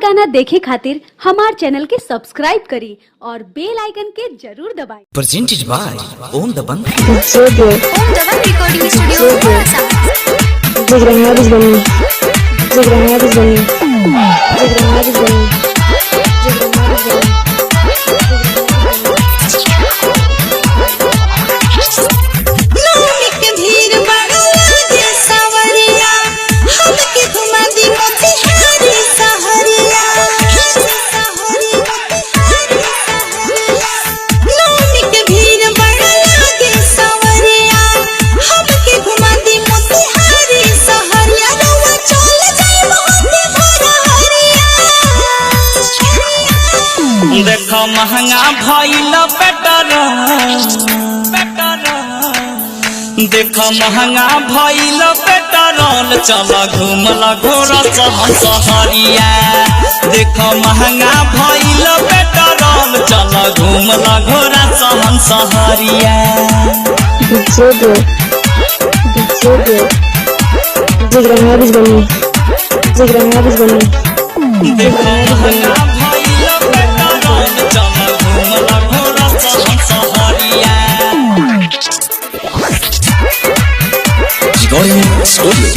गाना देखे खातिर हमार चैनल के सब्सक्राइब करी और बेल आइकन के जरूर दबाएं। Presented by Om Daban recording studio देखो महंगा भइल देखो महंगा भइल पेट्रोल चल घूमल घोड़ा सहरिया। देखो महंगा भइल पेट्रोल चल घूमल घोड़ा सहरिया। देखो महंगा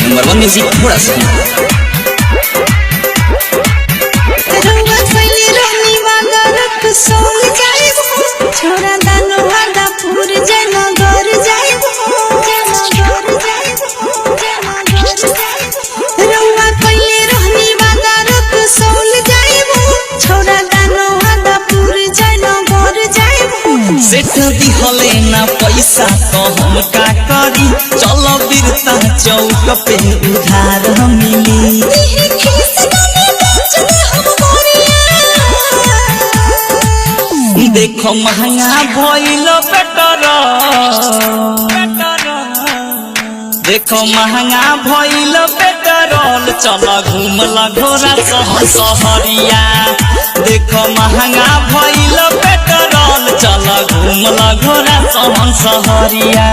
नंबर 1 म्यूजिक थोड़ा सा छोरा दानो वादा पूर जन घर जाइबो रउआ कइले रहनी वादा रख सोल जाइबो छोरा दानो वादा पूर जन घर जाइबो। सेठ दिहले ना पैसा तो हम का करी चल बिरता चौक पे उधार मिली। देखो महंगा भइल पेट्रोल देखो महंगा भइल पेट्रोल चल घूमल घोड़ा सहरिया। देखो महंगा भइल पेट्रोल चल घूमल घोड़ा सहरिया।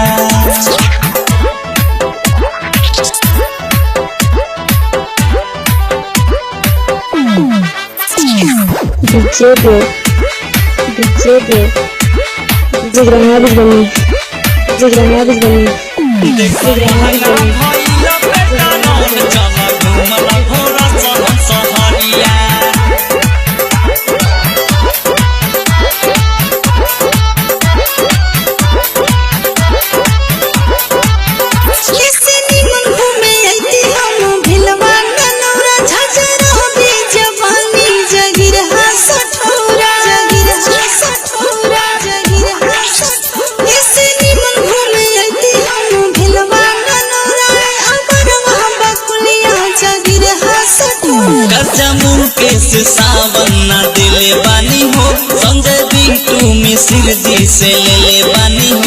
सावन ना दिले बानी हो संजय बिट्टू मिसिर जी से ले ले बानी हो।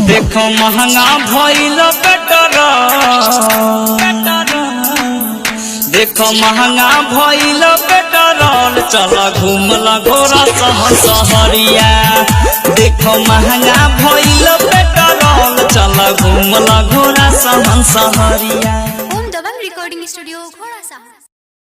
देखो महंगा भइल पेट्रोल देखो महंगा भइल पेट्रोल चल घूमल घोड़ा सहरिया। देखो महंगा भइल पेट्रोल चल घूमल घोड़ा सहरिया।